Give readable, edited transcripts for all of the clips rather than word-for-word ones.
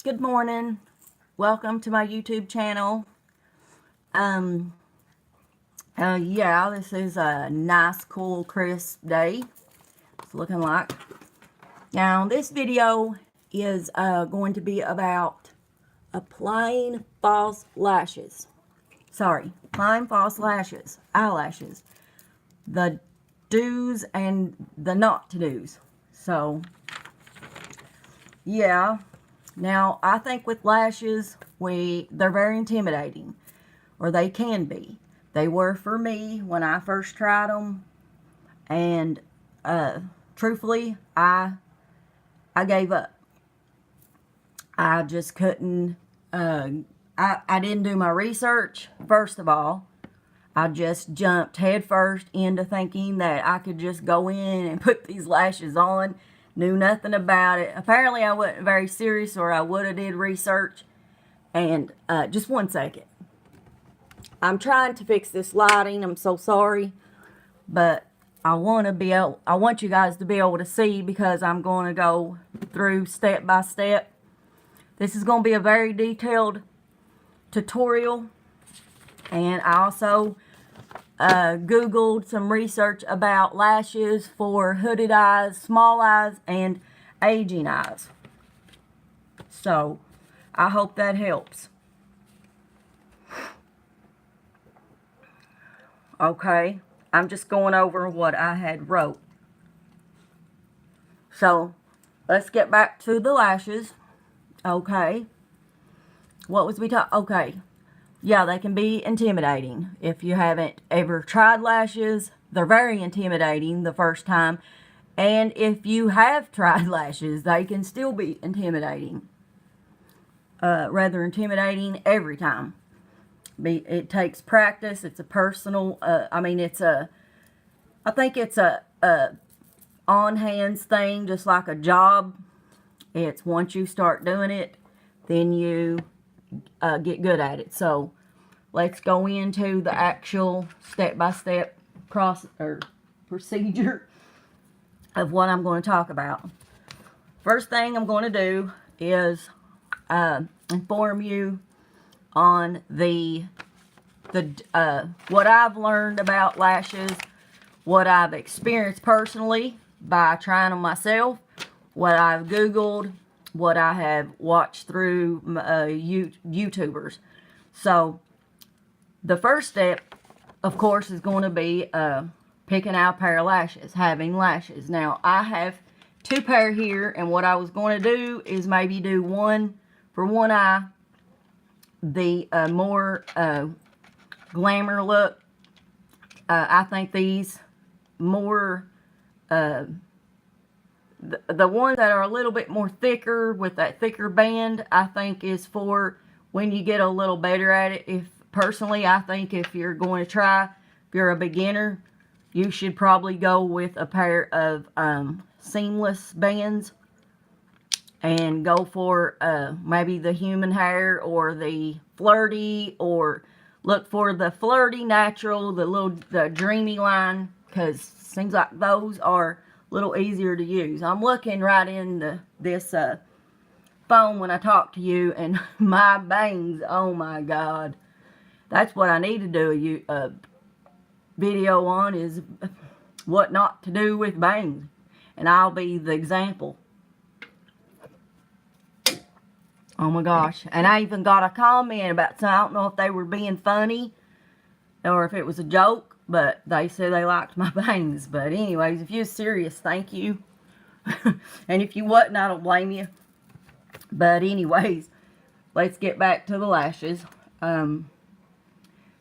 Good morning. Welcome to my YouTube channel. Yeah, this is a nice, cool, crisp day. It's looking like. Now, this video is going to be about applying false lashes. Sorry, applying false lashes, eyelashes. The do's and the not to do's. So, yeah. Now, I think with lashes, they're very intimidating, or they can be. They were for me when I first tried them, and truthfully, I gave up. I just couldn't. I didn't do my research. First of all, I just jumped headfirst into thinking that I could just go in and put these lashes on. Knew nothing about it. Apparently, I wasn't very serious, or I would have did research. And just one second. I'm trying to fix this lighting. I'm so sorry, but I want you guys to be able to see, because I'm going to go through step by step. This is going to be a very detailed tutorial, and I also Googled some research about lashes for hooded eyes, small eyes, and aging eyes. So, I hope that helps. Okay, I'm just going over what I had wrote. So, let's get back to the lashes. Okay. What was we talking? Okay. Yeah, they can be intimidating. If you haven't ever tried lashes, they're very intimidating the first time. And if you have tried lashes, they can still be intimidating. Rather intimidating every time. It takes practice. It's a personal, I think it's a on-hands thing, just like a job. It's once you start doing it, then you get good at it. So let's go into the actual step-by-step procedure of what I'm going to talk about. First thing I'm going to do is inform you on what I've learned about lashes, what I've experienced personally by trying them myself, what I've Googled, what I have watched through YouTubers. So, the first step, of course, is going to be picking out a pair of lashes, having lashes. Now, I have two pair here, and what I was going to do is maybe do one for one eye, the more glamour look. I think these more the ones that are a little bit more thicker with that thicker band, I think is for when you get a little better at it. Personally, I think if you're going to try, if you're a beginner, you should probably go with a pair of seamless bands and go for maybe the human hair or the flirty, or look for the flirty natural, the dreamy line, because seems like those are a little easier to use. I'm looking right in this phone when I talk to you, and my bangs, oh my god. That's what I need to do a video on, is what not to do with bangs. And I'll be the example. Oh my gosh. And I even got a comment about some, I don't know if they were being funny or if it was a joke, but they said they liked my bangs. But anyways, if you're serious, thank you. And if you wasn't, I don't blame you. But anyways, let's get back to the lashes.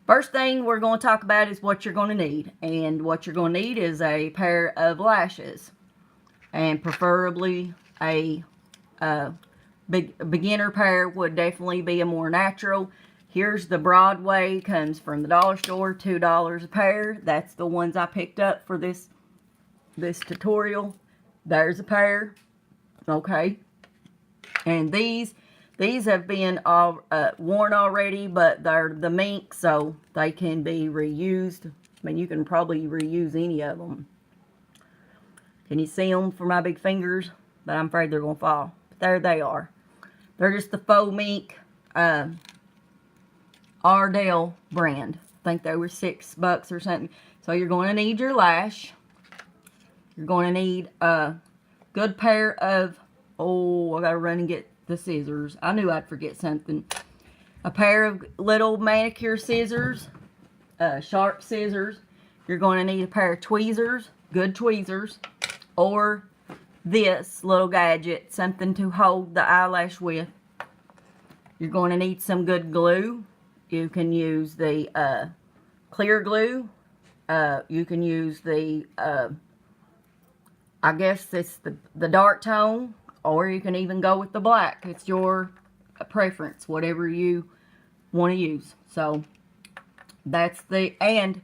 First thing we're going to talk about is what you're going to need. And what you're going to need is a pair of lashes. And preferably a beginner pair would definitely be a more natural. Here's the Broadway, comes from the dollar store, $2 a pair. That's the ones I picked up for this tutorial. There's a pair. Okay. And these have been worn already, but they're the mink, so they can be reused. I mean, you can probably reuse any of them. Can you see them for my big fingers? But I'm afraid they're going to fall. But there they are. They're just the faux mink Ardell brand. I think they were $6 or something. So you're going to need your lash. You're going to need a good pair of, oh, I got to run and get the scissors. I knew I'd forget something. A pair of little manicure scissors, sharp scissors. You're going to need a pair of tweezers, good tweezers, or this little gadget, something to hold the eyelash with. You're going to need some good glue. You can use the clear glue. You can use the, I guess it's the dark tone, or you can even go with the black. It's your preference, whatever you want to use. So that's and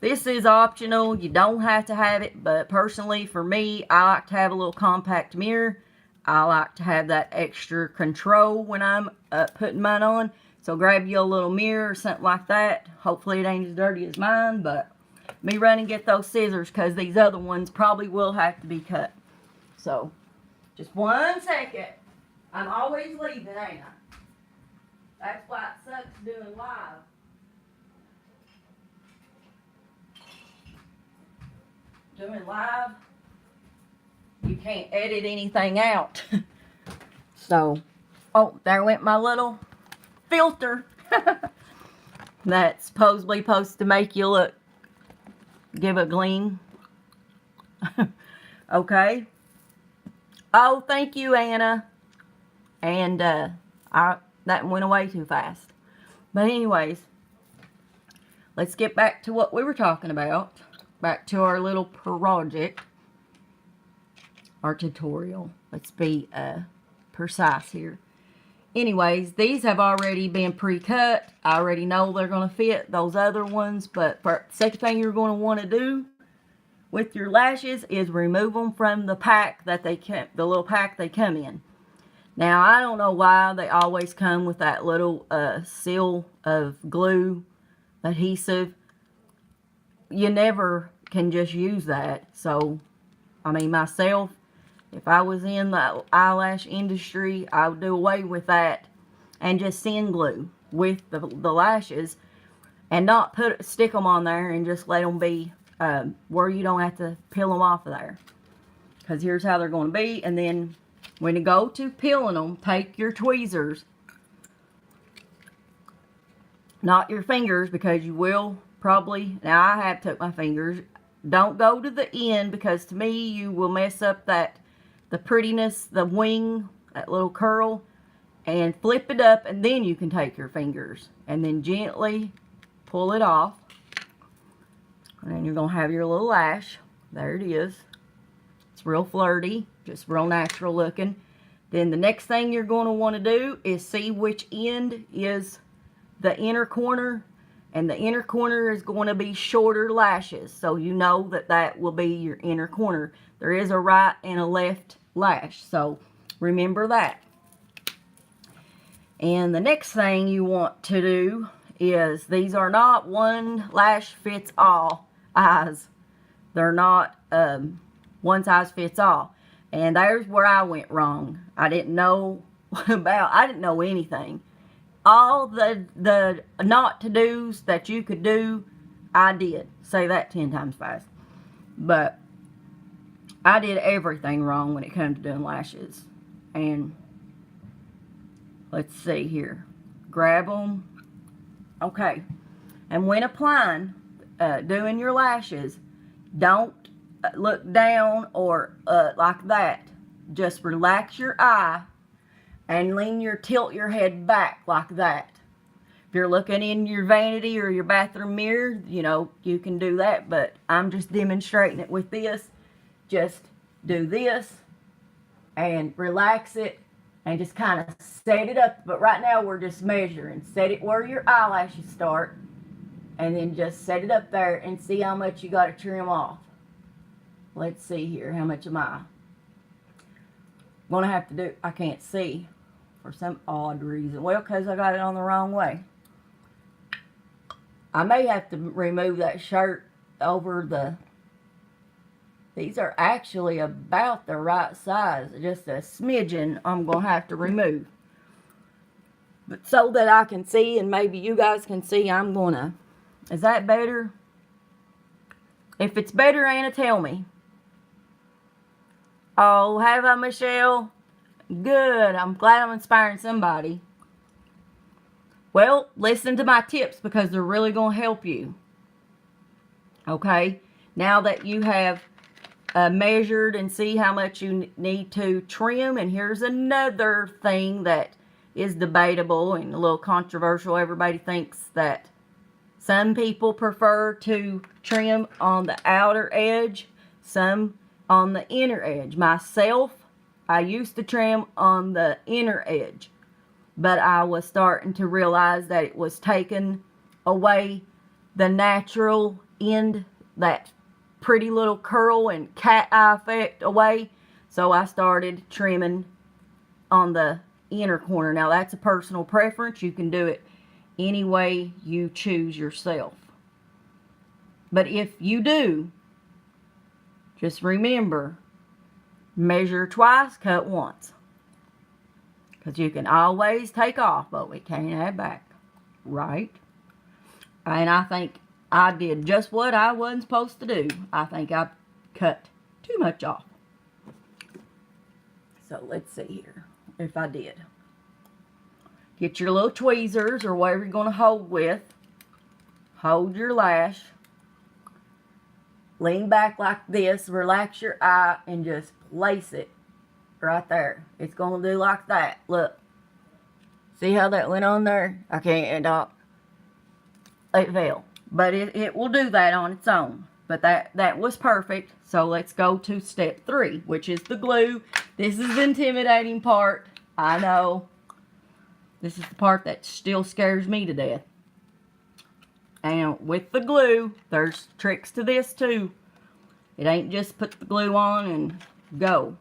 this is optional. You don't have to have it, but personally for me, I like to have a little compact mirror. I like to have that extra control when I'm putting mine on. So grab you a little mirror or something like that. Hopefully it ain't as dirty as mine, but me run and get those scissors because these other ones probably will have to be cut. So just 1 second. I'm always leaving, ain't I? That's why it sucks doing live. Doing live, you can't edit anything out. So, oh, there went my little filter. That's supposedly supposed to make you look, give a gleam. Okay. Oh, thank you, Anna. And that went away too fast. But anyways, let's get back to what we were talking about. Back to our little project. Our tutorial. Let's be precise here. Anyways, these have already been pre-cut. I already know they're going to fit those other ones. But for the second thing you're going to want to do with your lashes is remove them from the pack that they come, the little pack they come in. Now, I don't know why they always come with that little seal of glue, adhesive. You never can just use that. So, I mean, myself, if I was in the eyelash industry, I would do away with that and just send glue with the lashes and not stick them on there and just let them be where you don't have to peel them off of there. Because here's how they're going to be. And then when you go to peeling them, take your tweezers, not your fingers, because you will probably, now I have took my fingers, don't go to the end, because to me you will mess up the prettiness, the wing, that little curl, and flip it up, and then you can take your fingers and then gently pull it off, and then you're going to have your little lash. There it is. It's real flirty, just real natural looking. Then the next thing you're going to want to do is see which end is the inner corner, and the inner corner is going to be shorter lashes, so you know that that will be your inner corner. There is a right and a left lash, so remember that. And the next thing you want to do is, these are not one lash fits all eyes. They're not one size fits all. And there's where I went wrong. I didn't know anything. All the not to do's that you could do, I did. Say that 10 times fast. But I did everything wrong when it comes to doing lashes. And let's see here. Grab them. Okay. And when applying, doing your lashes, don't look down or like that. Just relax your eye and tilt your head back like that. If you're looking in your vanity or your bathroom mirror, you know, you can do that, but I'm just demonstrating it with this. Just do this and relax it and just kind of set it up. But right now we're just measuring. Set it where your eyelashes start, and then just set it up there and see how much you got to trim off. Let's see here. How much am I? I'm going to have to do, I can't see for some odd reason. Well, because I got it on the wrong way. I may have to remove that shirt over These are actually about the right size. Just a smidgen I'm going to have to remove. But so that I can see and maybe you guys can see, I'm going to... Is that better? If it's better, Anna, tell me. Oh, have I, Michelle? Good. I'm glad I'm inspiring somebody. Well, listen to my tips because they're really going to help you. Okay? Now that you have measured and see how much you need to trim, and here's another thing that is debatable and a little controversial. Everybody thinks that some people prefer to trim on the outer edge, some on the inner edge. Myself, I used to trim on the inner edge, but I was starting to realize that it was taking away the natural end, that pretty little curl and cat eye effect away. So I started trimming on the inner corner. Now that's a personal preference. You can do it any way you choose yourself. But if you do, just remember, measure twice, cut once. Because you can always take off, but we can't add back. Right? And I think I did just what I wasn't supposed to do. I think I cut too much off. So let's see here if I did. Get your little tweezers or whatever you're going to hold with. Hold your lash. Lean back like this. Relax your eye and just place it right there. It's going to do like that. Look. See how that went on there? I can't talk. It fell. But it will do that on its own. But that was perfect. So let's go to step 3, which is the glue. This is the intimidating part. I know. This is the part that still scares me to death. And with the glue, there's tricks to this too. It ain't just put the glue on and go.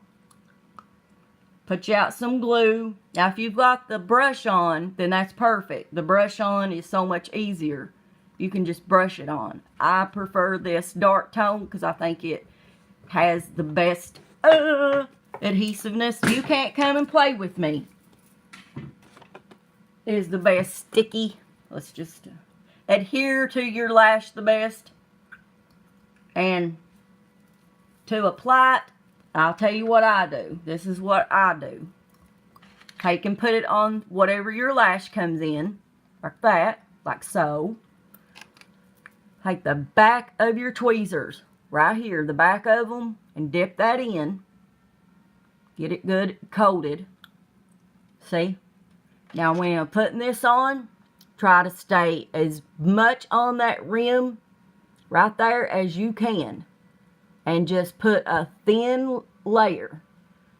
Put you out some glue. Now if you've got the brush on, then that's perfect. The brush on is so much easier. You can just brush it on. I prefer this dark tone because I think it has the best adhesiveness. You can't come and play with me. It is the best sticky. Let's just adhere to your lash the best. And to apply it, I'll tell you what I do. This is what I do. Take and put it on whatever your lash comes in. Like that. Like so. Take the back of your tweezers. Right here. The back of them. And dip that in. Get it good coated. See? Now when I'm putting this on, try to stay as much on that rim right there as you can. And just put a thin layer.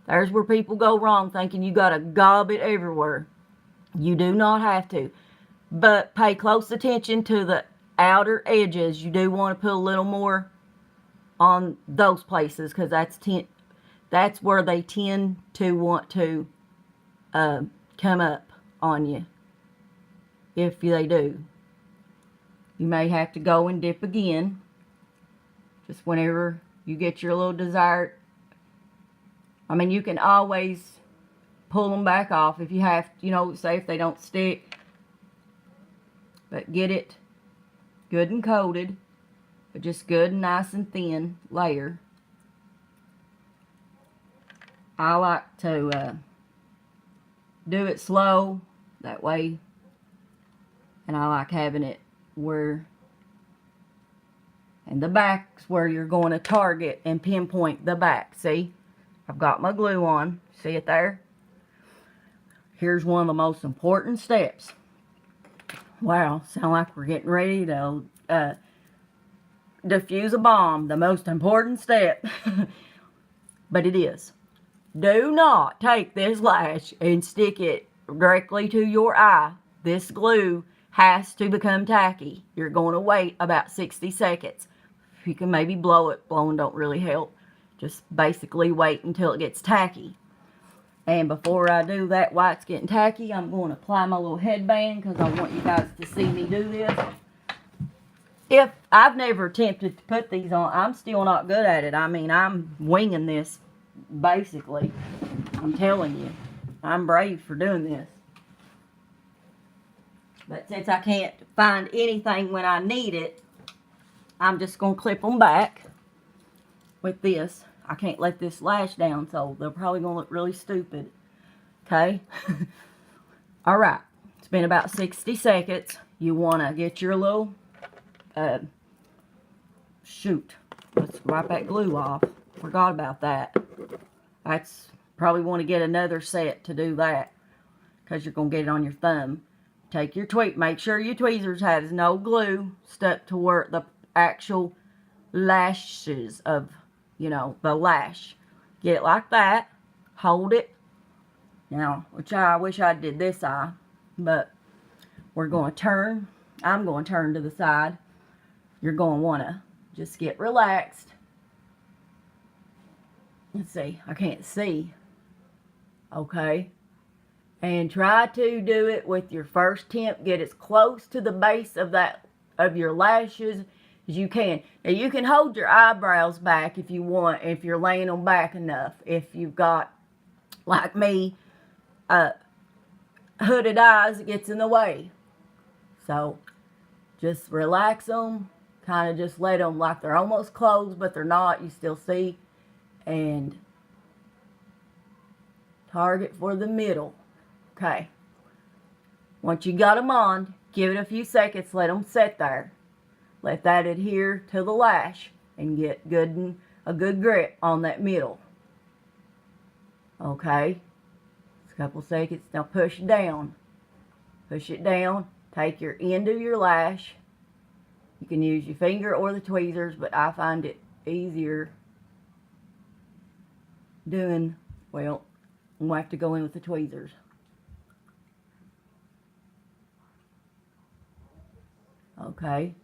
There's where people go wrong, thinking you got to gob it everywhere. You do not have to. But pay close attention to the outer edges. You do want to put a little more on those places, because that's where they tend to want to come up on you. If they do, you may have to go and dip again, just whenever you get your little desired. I mean, you can always pull them back off if you have, say if they don't stick. But get it good and coated, but just good and nice and thin layer. I like to do it slow, that way, and I like having it where, and the back's where you're going to target and pinpoint the back. See, I've got my glue on, see it there? Here's one of the most important steps. Wow, sound like we're getting ready to defuse a bomb. The most important step. But it is. Do not take this lash and stick it directly to your eye. This glue has to become tacky. You're going to wait about 60 seconds. You can maybe blow it. Blowing don't really help. Just basically wait until it gets tacky. And before I do that, while it's getting tacky, I'm going to apply my little headband because I want you guys to see me do this. if I've never attempted to put these on, I'm still not good at it. I mean, I'm winging this, basically. I'm telling you. I'm brave for doing this. But since I can't find anything when I need it, I'm just going to clip them back with this. I can't let this lash down, so they're probably going to look really stupid. Okay? Alright. It's been about 60 seconds. You want to get your little, shoot. Let's wipe that glue off. Forgot about that. That's probably want to get another set to do that, because you're going to get it on your thumb. Take your make sure your tweezers has no glue stuck to where the actual lashes of, you know, the lash. Get it like that. Hold it. Now, which I wish I did this eye, but we're going to turn. I'm going to turn to the side. You're going to want to just get relaxed. Let's see. I can't see. Okay. And try to do it with your first attempt. Get as close to the base of your lashes as you can. Now you can hold your eyebrows back if you want, if you're laying them back enough. If you've got, like me, hooded eyes, it gets in the way. So just relax them. Kind of just let them like they're almost closed, but they're not. You still see. And target for the middle. Okay. Once you got them on, give it a few seconds. Let them sit there. Let that adhere to the lash and get a good grip on that middle. Okay. It's a couple seconds. Now push down. Push it down. Take your end of your lash. You can use your finger or the tweezers, but I find it easier doing, well, we'll have to go in with the tweezers. Okay.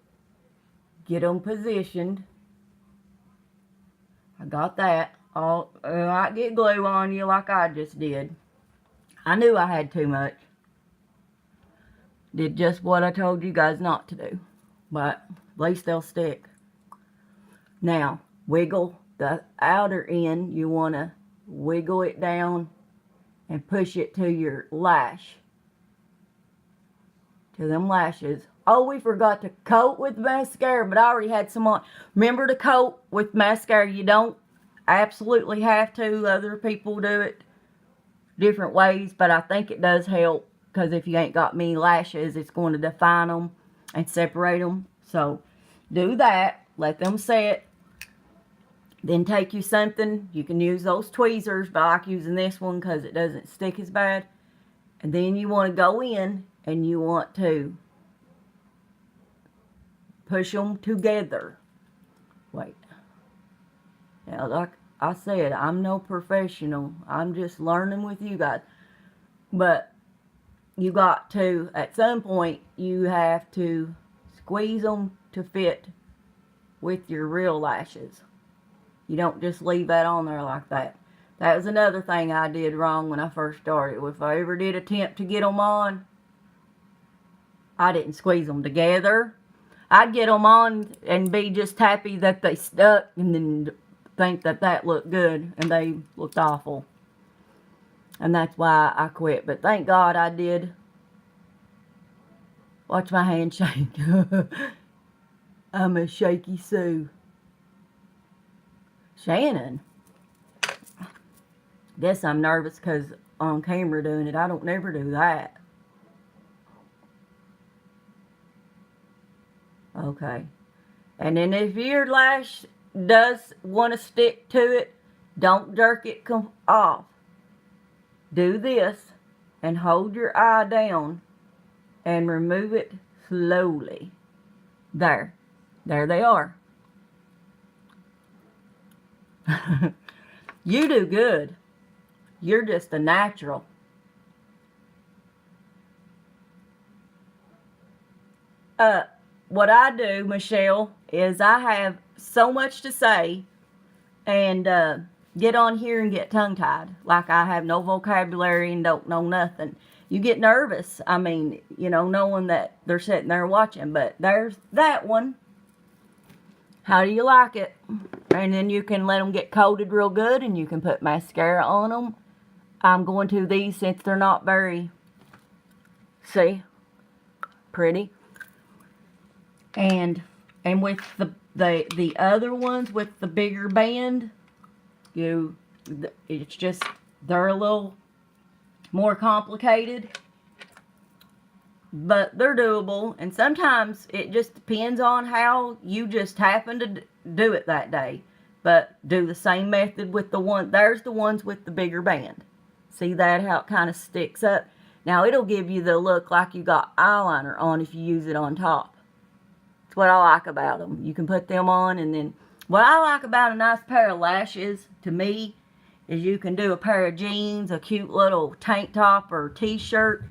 Get them positioned. I got that. I might get glue on you like I just did. I knew I had too much. Did just what I told you guys not to do. But at least they'll stick. Now, wiggle the outer end. You want to wiggle it down and push it to your lash. To them lashes. Oh, we forgot to coat with mascara, but I already had some on. Remember to coat with mascara. You don't absolutely have to. Other people do it different ways, but I think it does help, because if you ain't got many lashes, it's going to define them and separate them. So do that. Let them set. Then take you something. You can use those tweezers, but I like using this one because it doesn't stick as bad. And then you want to go in and you want to push them together. Wait. Now, like I said, I'm no professional. I'm just learning with you guys. But you got to, at some point, you have to squeeze them to fit with your real lashes. You don't just leave that on there like that. That was another thing I did wrong when I first started. If I ever did attempt to get them on, I didn't squeeze them together. I'd get them on and be just happy that they stuck, and then think that looked good, and they looked awful. And that's why I quit. But thank God I did. Watch my hand shake. I'm a shaky Sue. Shannon. Guess I'm nervous because on camera doing it. I don't never do that. Okay. And then if your lash does want to stick to it, don't jerk it off. Do this and hold your eye down and remove it slowly. There. There they are. You do good. You're just a natural. What I do, Michelle, is I have so much to say and get on here and get tongue-tied. Like I have no vocabulary and don't know nothing. You get nervous. I mean, you know, knowing that they're sitting there watching. But there's that one. How do you like it? And then you can let them get coated real good, and you can put mascara on them. I'm going to these since they're not very, see, pretty. And with the other ones with the bigger band, it's just, they're a little more complicated, but they're doable. And sometimes it just depends on how you just happen to do it that day. But do the same method with the one. There's the ones with the bigger band. See that, how it kind of sticks up? Now it'll give you the look like you got eyeliner on if you use it on top. That's what I like about them. You can put them on, and then what I like about a nice pair of lashes, to me, is you can do a pair of jeans, a cute little tank top or t-shirt,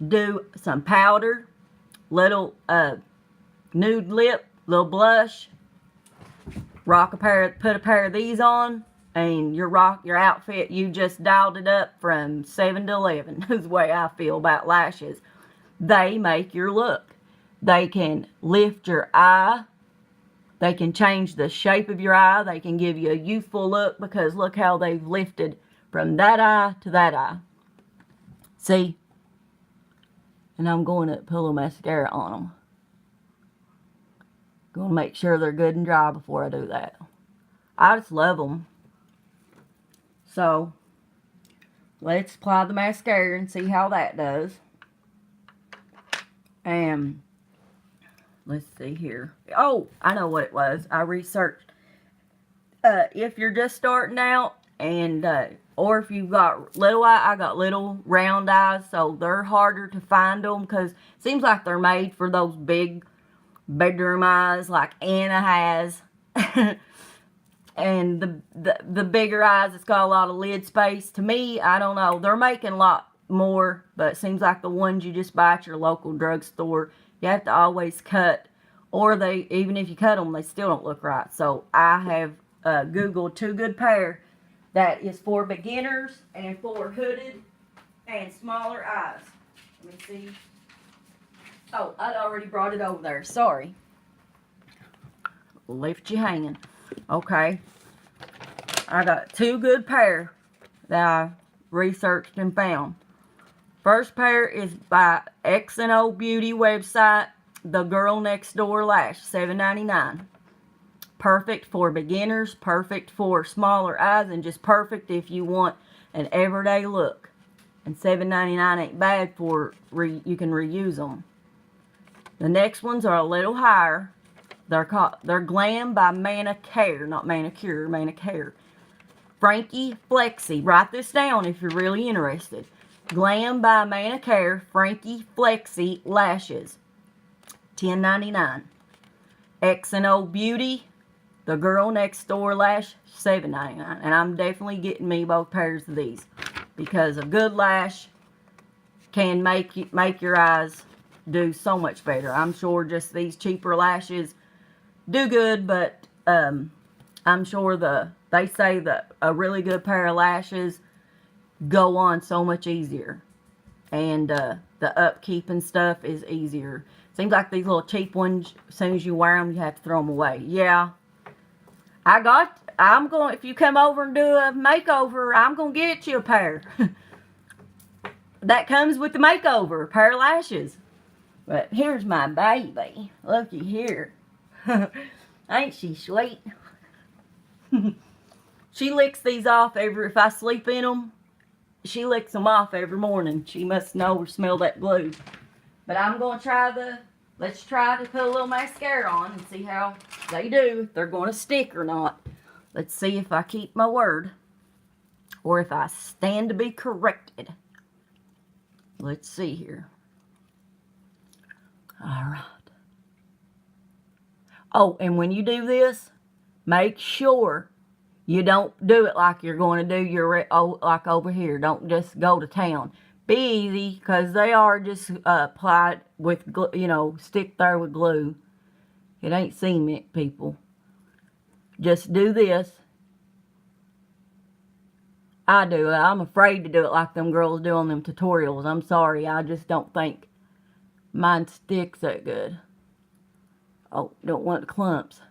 do some powder, little nude lip, little blush, put a pair of these on, and your outfit, you just dialed it up from 7 to 11, is the way I feel about lashes. They make your look. They can lift your eye. They can change the shape of your eye. They can give you a youthful look, because look how they've lifted from that eye to that eye. See? And I'm going to put a little mascara on them. Going to make sure they're good and dry before I do that. I just love them. So, let's apply the mascara and see how that does. And let's see here. Oh, I know what it was. I researched. If you're just starting out, and or if you've got little eye, I got little round eyes, so they're harder to find them, because it seems like they're made for those big bedroom eyes like Anna has. And the bigger eyes, it's got a lot of lid space. To me, I don't know. They're making a lot more, but it seems like the ones you just buy at your local drugstore, you have to always cut. Or even if you cut them, they still don't look right. So I have Googled 2 good pair that is for beginners and for hooded and smaller eyes. Let me see. Oh, I'd already brought it over there. Sorry. Left you hanging. Okay. I got 2 good pair that I researched and found. First pair is by X&O Beauty website, The Girl Next Door Lash, $7.99. Perfect for beginners, perfect for smaller eyes, and just perfect if you want an everyday look. And $7.99 ain't bad for, you can reuse them. The next ones are a little higher. They're Glam by Manicare, not Manicure, Manicare. Frankie Flexi. Write this down if you're really interested. Glam by Manicare, Frankie Flexi Lashes, $10.99. X&O Beauty, The Girl Next Door Lash, $7.99. And I'm definitely getting me both pairs of these, because a good lash can make your eyes do so much better. I'm sure just these cheaper lashes do good, but I'm sure they say that a really good pair of lashes go on so much easier, and the upkeep and stuff is easier. Seems like these little cheap ones, as soon as you wear them, you have to throw them away. Yeah, if you come over and do a makeover, I'm gonna get you a pair. That comes with the makeover, a pair of lashes. But here's my baby. Looky here. Ain't she sweet? She licks these off if I sleep in them, she licks them off every morning. She must know or smell that glue. But I'm going to let's try to put a little mascara on and see how they do, if they're going to stick or not. Let's see if I keep my word, or if I stand to be corrected. Let's see here. Alright. Oh, and when you do this, make sure you don't do it like you're going to do like over here. Don't just go to town. Be easy, because they are just applied with, stick there with glue. It ain't cement, people. Just do this. I do it. I'm afraid to do it like them girls do on them tutorials. I'm sorry. I just don't think mine sticks that good. Oh, don't want the clumps.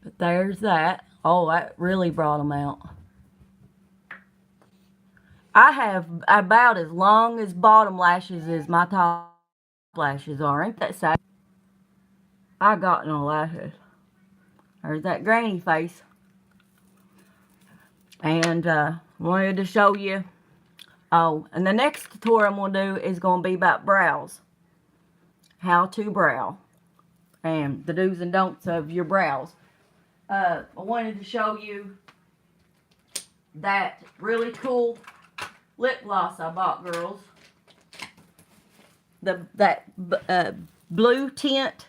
But there's that. Oh, that really brought them out. I have about as long as bottom lashes as my top lashes are. Ain't that sad? I got no lashes. There's that granny face. And wanted to show you. Oh, and the next tutorial I'm going to do is going to be about brows. How to brow. And the do's and don'ts of your brows. I wanted to show you that really cool lip gloss I bought, girls. That blue tint.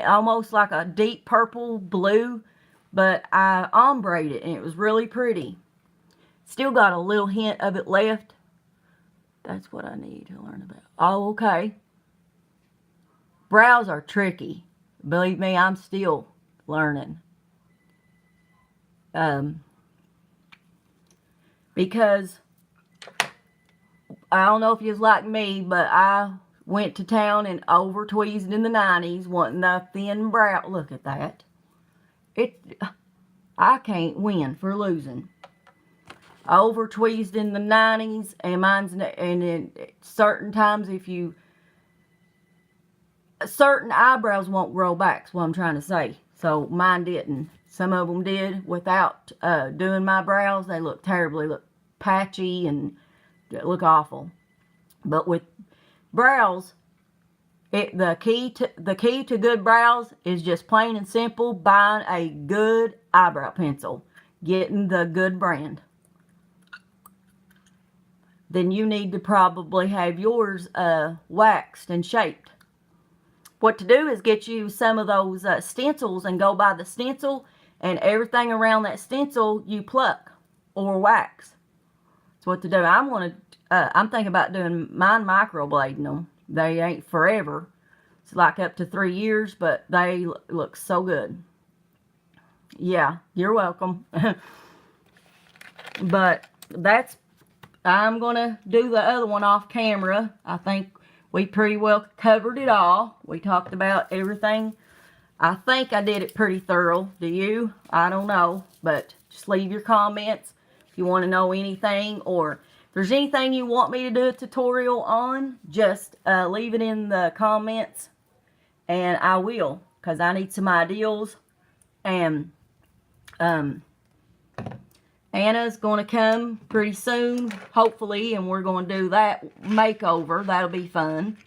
Almost like a deep purple blue. But I ombre'd it and it was really pretty. Still got a little hint of it left. That's what I need to learn about. Oh, okay. Brows are tricky. Believe me, I'm still learning. Because I don't know if you was like me, but I went to town and over tweezed in the 90s, wanting a thin brow. Look at that. I can't win for losing. Over tweezed in the 90s, and in certain times, certain eyebrows won't grow back, is what I'm trying to say. So mine didn't. Some of them did without doing my brows. They look terribly, look patchy and look awful. But with brows, the key to good brows is just plain and simple buying a good eyebrow pencil, getting the good brand. Then you need to probably have yours waxed and shaped. What to do is get you some of those stencils and go by the stencil, and everything around that stencil you pluck or wax. That's what to do. I'm thinking about doing mine microblading them. They ain't forever. It's like up to 3 years, but they look so good. Yeah, you're welcome. But I'm going to do the other one off camera. I think we pretty well covered it all. We talked about everything. I think I did it pretty thorough. Do you? I don't know. But just leave your comments if you want to know anything. Or if there's anything you want me to do a tutorial on, just leave it in the comments. And I will. Because I need some ideas. And Anna's going to come pretty soon, hopefully, and we're going to do that makeover. That'll be fun.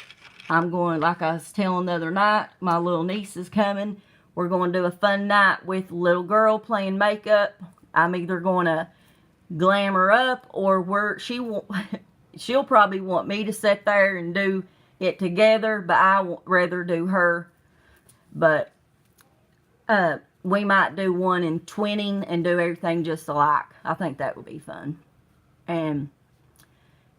I'm going, like I was telling the other night, my little niece is coming. We're going to do a fun night with little girl playing makeup. I'm either going to glam her up, or she'll probably want me to sit there and do it together, but I would rather do her. But we might do one in twinning and do everything just alike. I think that would be fun. And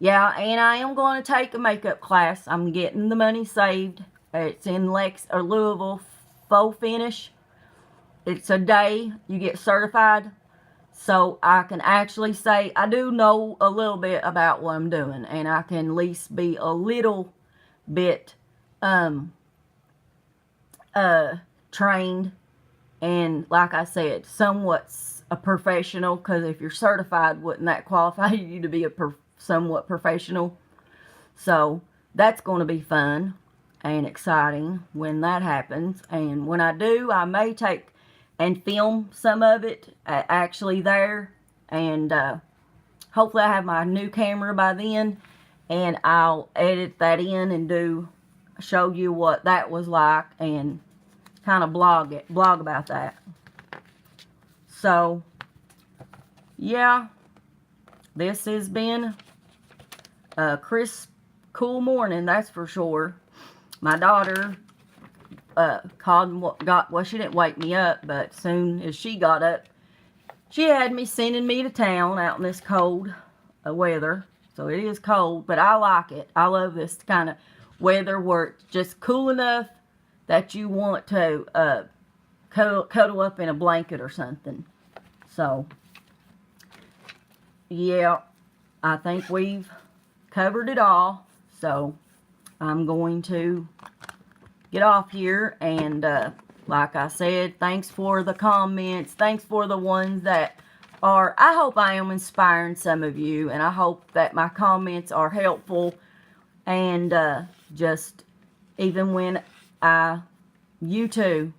yeah, and I am going to take a makeup class. I'm getting the money saved. It's in Louisville Faux Finish. It's a day you get certified. So I can actually say I do know a little bit about what I'm doing. And I can at least be a little bit trained. And like I said, somewhat a professional, because if you're certified, wouldn't that qualify you to be a somewhat professional? So that's going to be fun and exciting when that happens. And when I do, I may take and film some of it actually there. And hopefully I have my new camera by then, and I'll edit that in and show you what that was like, and kind of blog about that. So yeah, this has been a crisp, cool morning, that's for sure. My daughter called and she didn't wake me up, but soon as she got up, she had me sending me to town out in this cold weather. So it is cold, but I like it. I love this kind of weather where it's just cool enough that you want to cuddle up in a blanket or something. So, yeah, I think we've covered it all. So, I'm going to get off here and Like I said, thanks for the comments. Thanks for the ones that are, I hope I am inspiring some of you, and I hope that my comments are helpful. And just even when you too,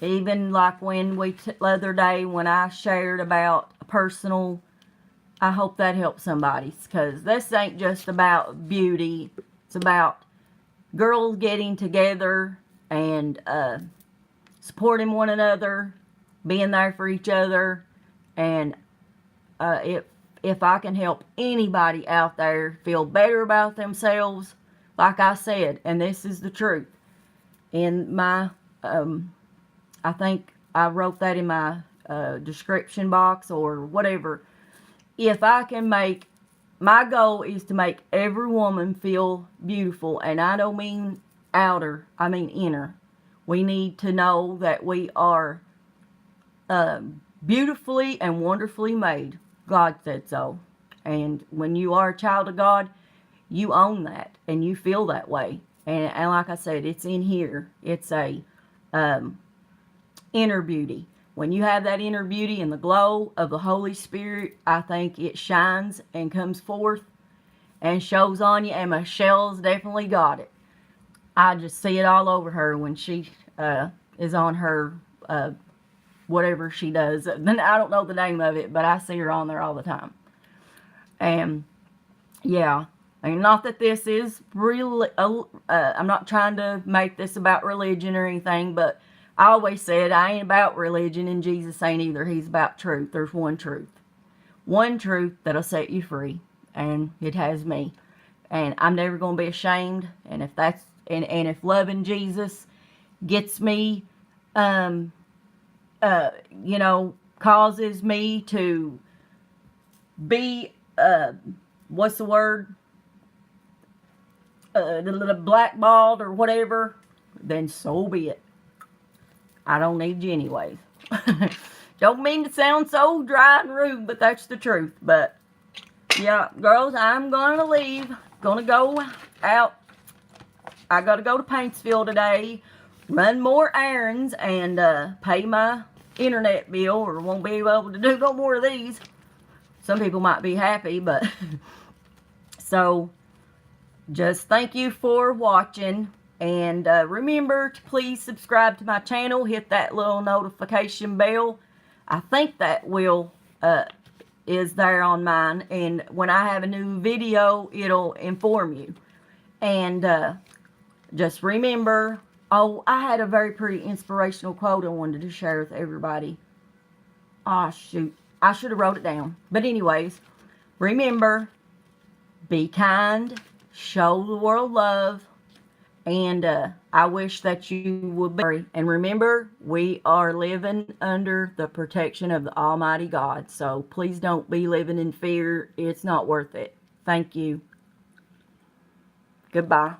even like when the other day when I shared about a personal, I hope that helps somebody, because this ain't just about beauty. It's about girls getting together and supporting one another, being there for each other. And if I can help anybody out there feel better about themselves, like I said, and this is the truth, in my, I think I wrote that in my description box or whatever. If I can make, my goal is to make every woman feel beautiful, and I don't mean outer, I mean inner. We need to know that we are beautifully and wonderfully made. God said so. And when you are a child of God, you own that and you feel that way. And like I said, it's in here. It's a inner beauty. When you have that inner beauty and the glow of the Holy Spirit, I think it shines and comes forth and shows on you. And Michelle's definitely got it. I just see it all over her when she is on her whatever she does. I don't know the name of it, but I see her on there all the time. And yeah, I mean, not that this is really, I'm not trying to make this about religion or anything, but I always said I ain't about religion, and Jesus ain't either. He's about truth. There's one truth. One truth that'll set you free, and it has me. And I'm never going to be ashamed. And if that's, and if loving Jesus gets me, you know, causes me to be, what's the word? Blackballed or whatever, then so be it. I don't need you anyways. Don't mean to sound so dry and rude, but that's the truth. But yeah, girls, I'm gonna leave. Gonna go out. I gotta go to Paintsville today, run more errands, and pay my internet bill, or won't be able to do no more of these. Some people might be happy, but so just thank you for watching. And remember to please subscribe to my channel. Hit that little notification bell. I think that will is there on mine. And when I have a new video, it'll inform you. And just remember, oh, I had a very pretty inspirational quote I wanted to share with everybody. Oh, shoot. I should have wrote it down. But anyways, remember, be kind, show the world love, and I wish that you would be. And remember, we are living under the protection of the Almighty God. So please don't be living in fear. It's not worth it. Thank you. Goodbye.